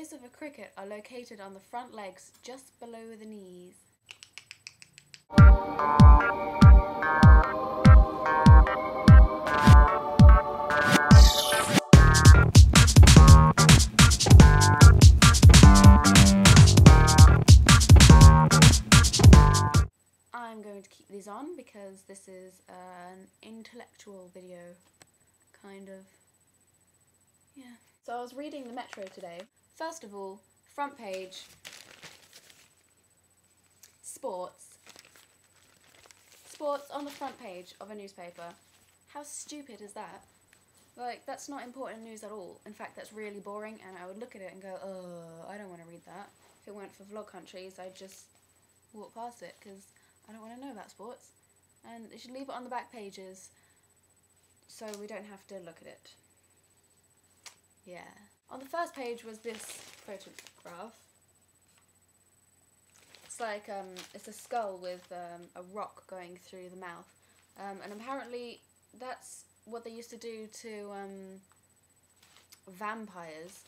ears of a cricket are located on the front legs just below the knees. I'm going to keep these on because this is an intellectual video, kind of. Yeah. So I was reading the Metro today. First of all, front page, sports. Sports on the front page of a newspaper. How stupid is that? Like, that's not important news at all. In fact, that's really boring, and I would look at it and go, oh, I don't want to read that. If it weren't for vlogcountries, I'd just walk past it, because I don't want to know about sports. And they should leave it on the back pages so we don't have to look at it. Yeah. On the first page was this photograph. It's like, it's a skull with a rock going through the mouth. And apparently that's what they used to do to vampires.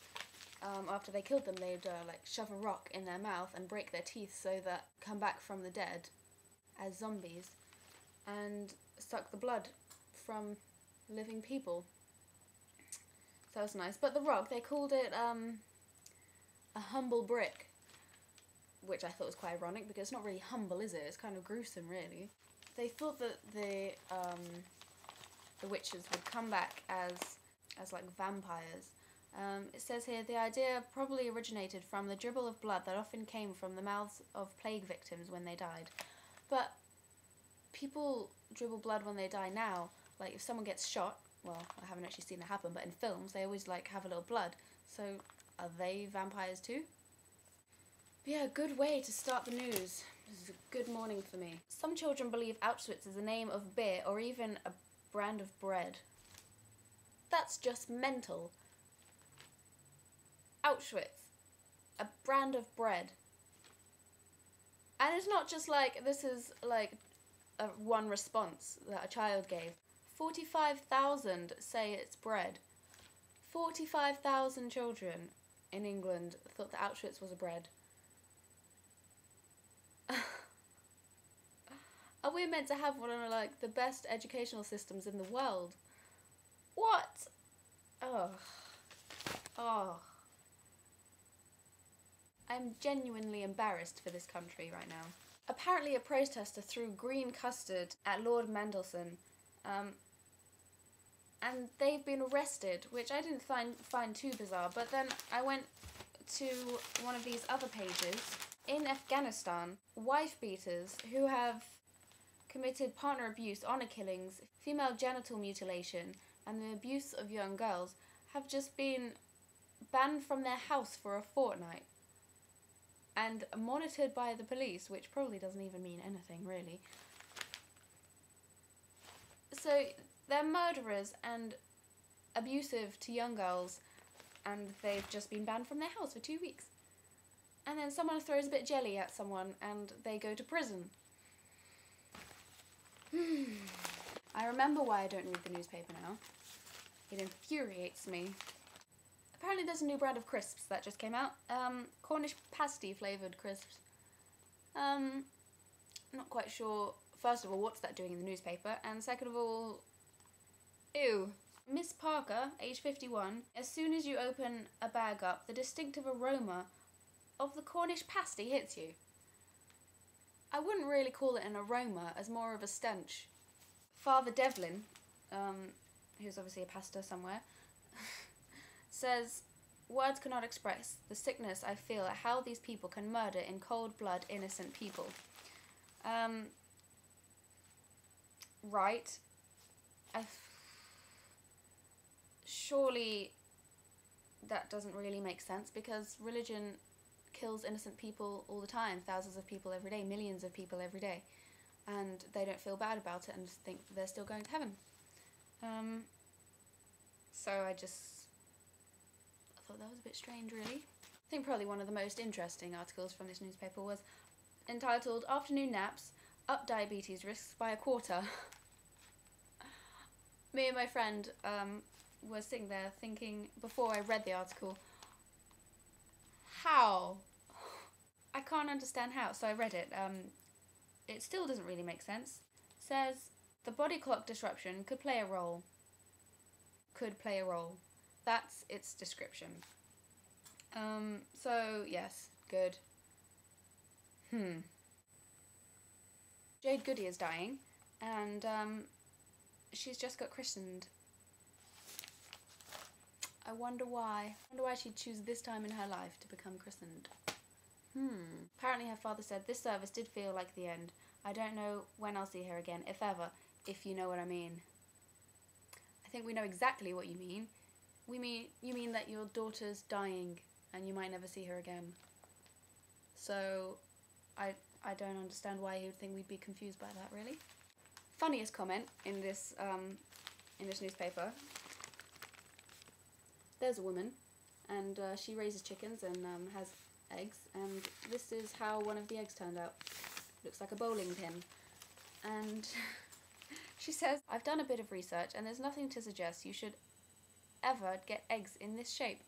After they killed them, they'd like shove a rock in their mouth and break their teeth so that come back from the dead as zombies and suck the blood from living people. So that's nice. But the rock, they called it a humble brick, which I thought was quite ironic because it's not really humble, is it? It's kind of gruesome, really. They thought that the witches would come back as like vampires. It says here, the idea probably originated from the dribble of blood that often came from the mouths of plague victims when they died. But people dribble blood when they die now. Like, if someone gets shot, well, I haven't actually seen it happen, but in films, they always, like, have a little blood. So, are they vampires too? But yeah, good way to start the news. This is a good morning for me. Some children believe Auschwitz is the name of beer or even a brand of bread. That's just mental. Auschwitz. A brand of bread. And it's not just like, this is like one response that a child gave. 45,000 say it's bread. 45,000 children in England thought that Auschwitz was a bread. Are we meant to have one of like the best educational systems in the world? What? Oh. Oh. I'm genuinely embarrassed for this country right now. Apparently a protester threw green custard at Lord Mandelson, and they've been arrested, which I didn't find too bizarre, but then I went to one of these other pages. In Afghanistan, wife beaters who have committed partner abuse, honour killings, female genital mutilation, and the abuse of young girls have just been banned from their house for a fortnight and monitored by the police, which probably doesn't even mean anything, really. So they're murderers and abusive to young girls, and they've just been banned from their house for 2 weeks. And then someone throws a bit of jelly at someone and they go to prison. I remember why I don't read the newspaper now. It infuriates me. Apparently there's a new brand of crisps that just came out. Cornish pasty flavoured crisps. Not quite sure, first of all, what's that doing in the newspaper? And second of all, ew. Miss Parker, age 51, as soon as you open a bag up, the distinctive aroma of the Cornish pasty hits you. I wouldn't really call it an aroma, as more of a stench. Father Devlin, who's obviously a pastor somewhere, says, words cannot express the sickness I feel at how these people can murder in cold blood innocent people. Right. Surely that doesn't really make sense, because religion kills innocent people all the time, thousands of people every day, millions of people every day, and they don't feel bad about it and just think they're still going to heaven. So I thought that was a bit strange, really. I think probably one of the most interesting articles from this newspaper was entitled "Afternoon Naps Up Diabetes Risks by a Quarter." Me and my friend were sitting there thinking, before I read the article, can't understand how, so I read it. It still doesn't really make sense. It says, the body clock disruption could play a role. Could play a role. That's its description. So, yes, good. Jade Goody is dying, and she's just got christened. I wonder why. I wonder why she'd choose this time in her life to become christened. Apparently her father said, this service did feel like the end. I don't know when I'll see her again, if ever, if you know what I mean. I think we know exactly what you mean. You mean that your daughter's dying and you might never see her again. So, I don't understand why he would think we'd be confused by that, really. Funniest comment in this newspaper. There's a woman, and she raises chickens and has eggs, and this is how one of the eggs turned out. Looks like a bowling pin. And she says, I've done a bit of research, and there's nothing to suggest you should ever get eggs in this shape.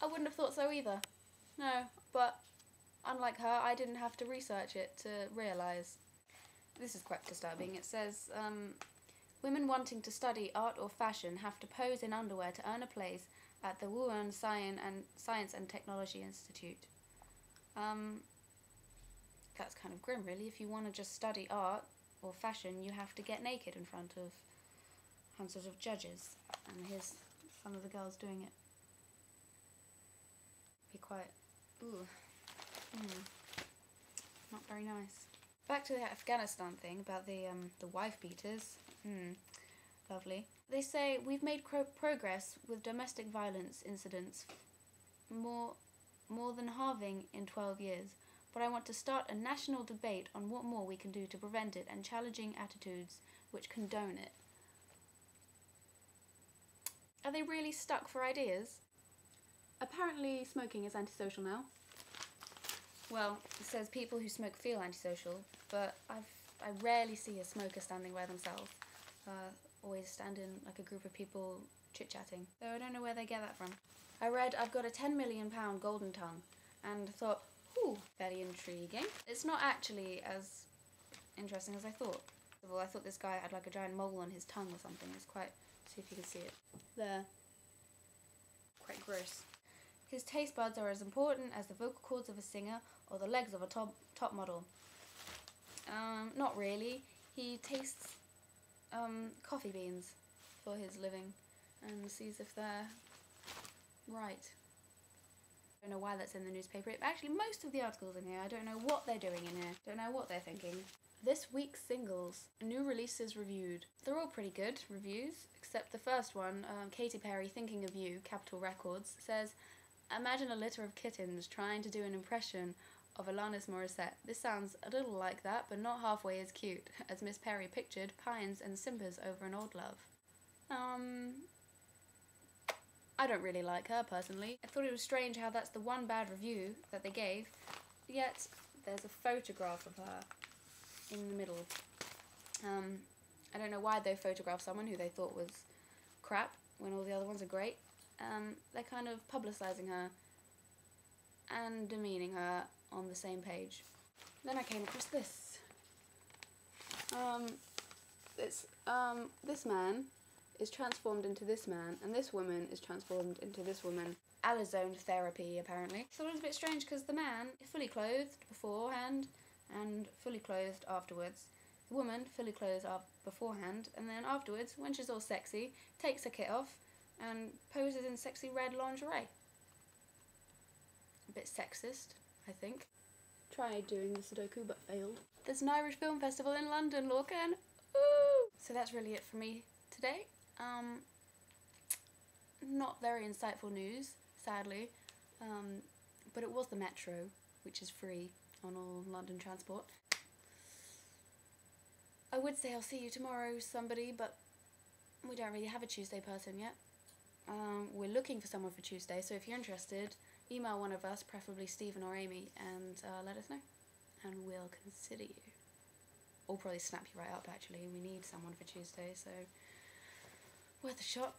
I wouldn't have thought so either. No, but unlike her, I didn't have to research it to realise. This is quite disturbing. It says, women wanting to study art or fashion have to pose in underwear to earn a place at the Wuhan Science and Technology Institute. That's kind of grim, really. If you want to just study art or fashion, you have to get naked in front of hundreds of judges. And here's some of the girls doing it. Be quite... ooh. Not very nice. Back to the Afghanistan thing about the wife beaters. Lovely. They say we've made progress with domestic violence incidents, more than halving in 12 years. But I want to start a national debate on what more we can do to prevent it and challenging attitudes which condone it. Are they really stuck for ideas? Apparently smoking is antisocial now. Well, it says people who smoke feel antisocial, but I rarely see a smoker standing by themselves. Always stand in like a group of people chit-chatting. So I don't know where they get that from. I read I've got a £10 million golden tongue and thought, ooh, very intriguing. It's not actually as interesting as I thought. First of all, I thought this guy had like a giant mole on his tongue or something. It's quite, see if you can see it. There. Quite gross. His taste buds are as important as the vocal cords of a singer or the legs of a top model. Not really. He tastes coffee beans for his living and sees if they're right. I don't know why that's in the newspaper. Actually, most of the articles in here, I don't know what they're doing in here. Don't know what they're thinking. This week's singles. New releases reviewed. They're all pretty good reviews, except the first one, Katy Perry, Thinking of You, Capitol Records, says, imagine a litter of kittens trying to do an impression of Alanis Morissette. This sounds a little like that, but not halfway as cute, as Miss Perry pictured pines and simpers over an old love. I don't really like her, personally. I thought it was strange how that's the one bad review that they gave, yet there's a photograph of her in the middle. I don't know why they photographed someone who they thought was crap when all the other ones are great. They're kind of publicising her and demeaning her on the same page. Then I came across this. This man is transformed into this man, and this woman is transformed into this woman. Alizone therapy, apparently. So it was a bit strange because the man is fully clothed beforehand and fully clothed afterwards. The woman fully clothed beforehand, and then afterwards, when she's all sexy, takes her kit off and poses in sexy red lingerie. A bit sexist, I think. Tried doing the Sudoku but failed. There's an Irish Film Festival in London, Lorcan. Woo! So that's really it for me today. Not very insightful news, sadly, but it was the Metro, which is free on all London transport. I would say I'll see you tomorrow, somebody, but we don't really have a Tuesday person yet. We're looking for someone for Tuesday, so if you're interested, email one of us, preferably Stephen or Amy, and let us know, and we'll consider you. Or probably snap you right up, actually. We need someone for Tuesday, so worth a shot.